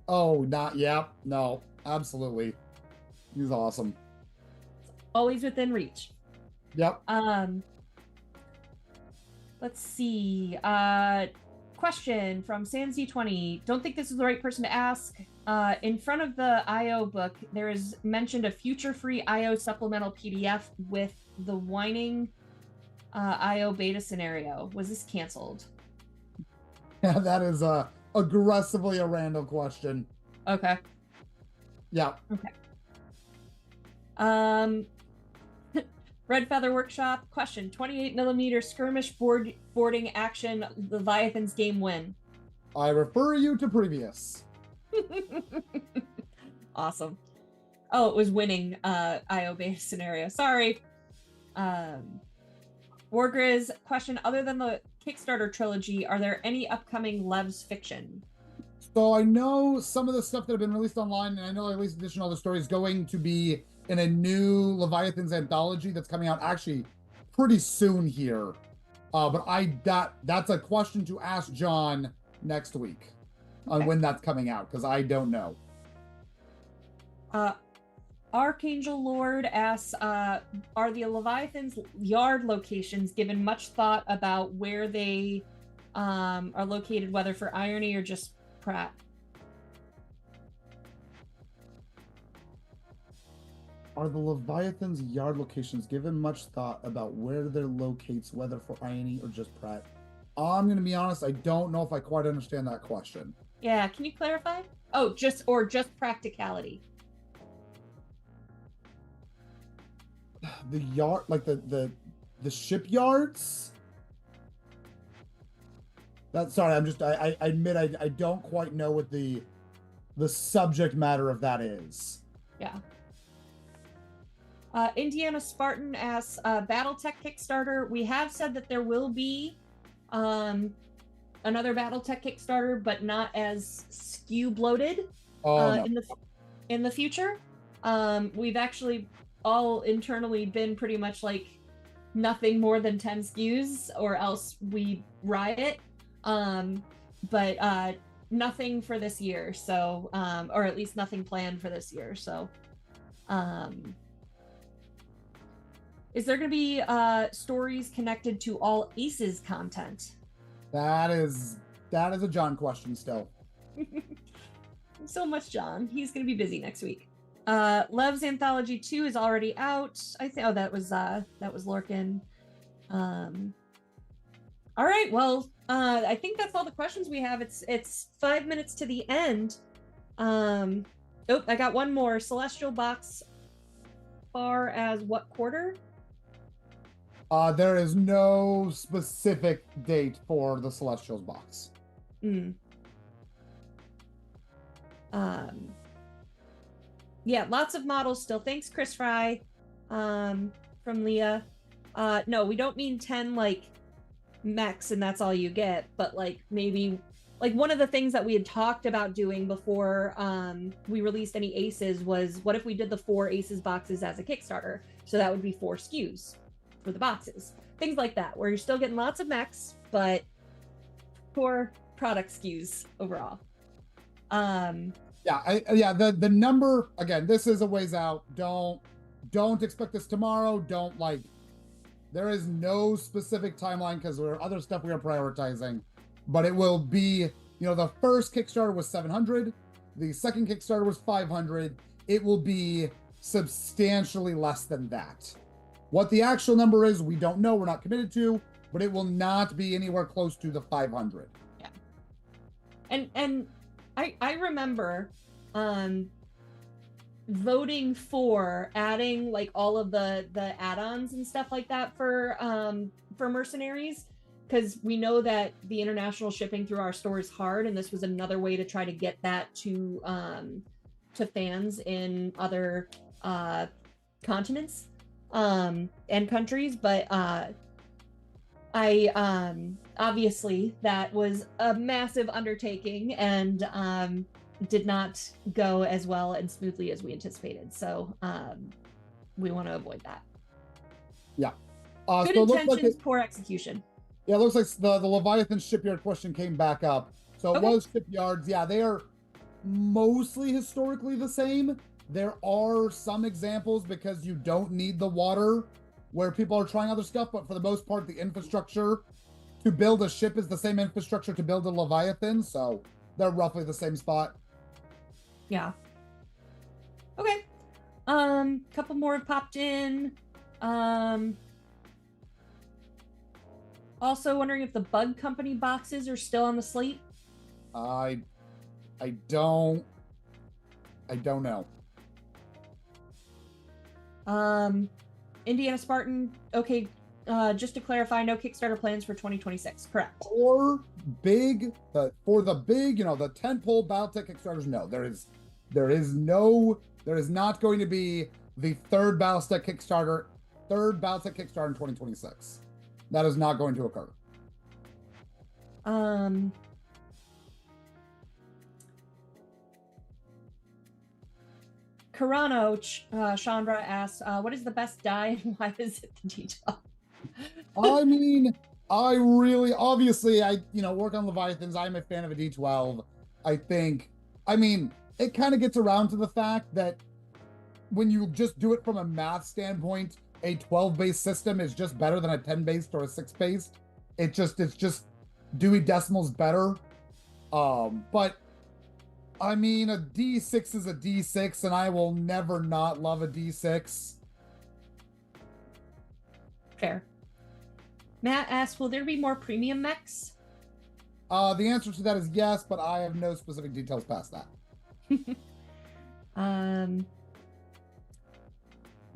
Oh, no, absolutely. He's awesome. Always within reach. Yep. Let's see. Question from SansD20. Don't think this is the right person to ask. In front of the IO book, there is mentioned a future-free IO supplemental PDF with the whining IO beta scenario. Was this canceled? Yeah, that is aggressively a random question. Okay. Yeah. Okay. Red Feather Workshop question: 28mm skirmish boarding action Leviathan's game win. I refer you to previous. Awesome. Oh, it was winning IO based scenario. Sorry. Wargriz question: other than the Kickstarter trilogy, are there any upcoming Lev's fiction? So I know some of the stuff that have been released online, and I know at least additional other stories going to be in a new Leviathan's anthology that's coming out actually pretty soon here. But that's a question to ask John next week on when that's coming out, because I don't know. Archangel Lord asks, are the Leviathan's yard locations given much thought about where they are located, whether for Irony or just Pratt? Are the Leviathan's yard locations given much thought about where they're locates, whether for Irony or just Pratt? I'm going to be honest, I don't know if I quite understand that question. Yeah, can you clarify? Oh, just practicality. The yard, like the shipyards? Sorry, I admit I don't quite know what the subject matter of that is. Yeah. Indiana Spartan asks, Battletech Kickstarter. We have said that there will be another Battletech Kickstarter, but not as SKU bloated No. in the future. We've actually all internally been pretty much like nothing more than 10 SKUs or else we riot. But nothing for this year. So, or at least nothing planned for this year. So, is there going to be stories connected to all Aces content? That is a John question still. So much John. He's going to be busy next week. Lev's Anthology 2 is already out. I think. Oh, that was Lorcan. All right. Well, I think that's all the questions we have. It's 5 minutes to the end. Oh, I got one more. Celestial box. Far as what quarter? There is no specific date for the Celestials box. Yeah, lots of models still. Thanks, Chris Fry, from Leah. No, we don't mean 10 like mechs and that's all you get, but like maybe like one of the things that we had talked about doing before we released any Aces was, what if we did the 4 Aces boxes as a Kickstarter? So that would be 4 SKUs for the boxes. Things like that, where you're still getting lots of mechs, but 4 product SKUs overall. The number, again, this is a ways out. Don't expect this tomorrow. There is no specific timeline because there are other stuff we are prioritizing, but it will be, the first Kickstarter was 700. The second Kickstarter was 500. It will be substantially less than that. What the actual number is, we don't know. We're not committed to, but it will not be anywhere close to the 500. Yeah. And I remember voting for adding like all of the add-ons and stuff like that for mercenaries, because we know that the international shipping through our store is hard, and this was another way to try to get that to fans in other continents and countries. But I obviously that was a massive undertaking, and did not go as well and smoothly as we anticipated. So we want to avoid that. Yeah. Good intentions, poor execution. Yeah, it looks like the Leviathan shipyard question came back up. So it was shipyards. Yeah, they are mostly historically the same. There are some examples because you don't need the water where people are trying other stuff, but for the most part, the infrastructure to build a ship is the same infrastructure to build a Leviathan, so they're roughly the same spot. Yeah. Okay. Couple more have popped in. Also wondering if the Bug Company boxes are still on the slate. I don't know. Indiana Spartan. Okay. Just to clarify, no Kickstarter plans for 2026. Correct. For the big, the tentpole Battletech Kickstarters, no, there is not going to be the third Battletech Kickstarter in 2026. That is not going to occur. Carano Chandra asks, what is the best die and why is it the D12? I mean, I work on Leviathans. I'm a fan of a D12. I mean, it kind of gets around to the fact that when you just do it from a math standpoint, a 12-based system is just better than a 10-based or a 6-based. It's just Dewey Decimal's better. But I mean, a D6 is a D6, and I will never not love a D6. Fair. Matt asks, will there be more premium mechs? The answer to that is yes, but I have no specific details past that.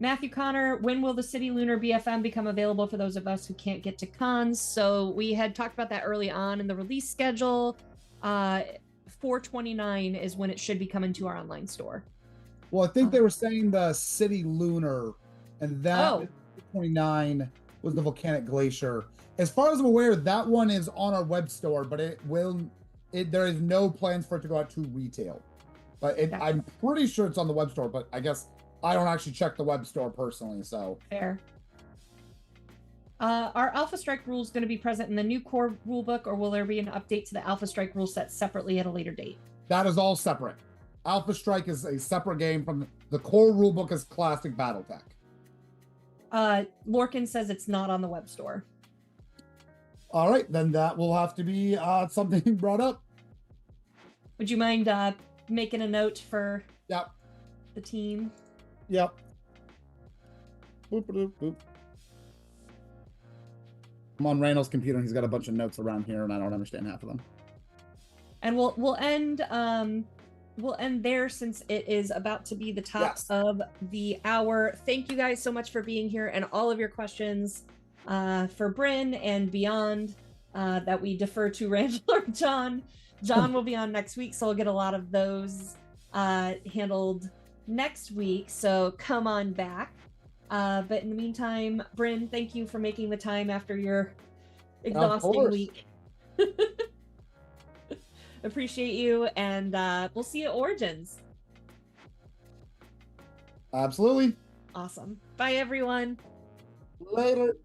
Matthew Connor, when will the City Lunar BFM become available for those of us who can't get to cons? So we had talked about that early on in the release schedule. 4/29 is when it should be coming to our online store. Well, I think they were saying the City Lunar, and that 29 was the Volcanic Glacier. As far as I'm aware, that one is on our web store, but there is no plans for it to go out to retail. But I'm pretty sure it's on the web store, but I guess I don't actually check the web store personally, so. Fair. Are Alpha Strike rules going to be present in the new core rulebook, or will there be an update to the Alpha Strike rule set separately at a later date? That is all separate. Alpha Strike is a separate game from the core rulebook is classic Battletech. Lorcan says it's not on the web store. All right, then that will have to be something brought up. Would you mind making a note for the team? Yep. Boop, boop, boop. I'm on Randall's computer and he's got a bunch of notes around here and I don't understand half of them. And we'll end there since it is about to be the top of the hour. Thank you guys so much for being here and all of your questions for Bryn and beyond that we defer to Randall or John. John will be on next week, so we'll get a lot of those handled next week. So come on back. But in the meantime, Bryn, thank you for making the time after your exhausting week. Appreciate you, and we'll see you at Origins. Absolutely. Awesome. Bye, everyone. Later.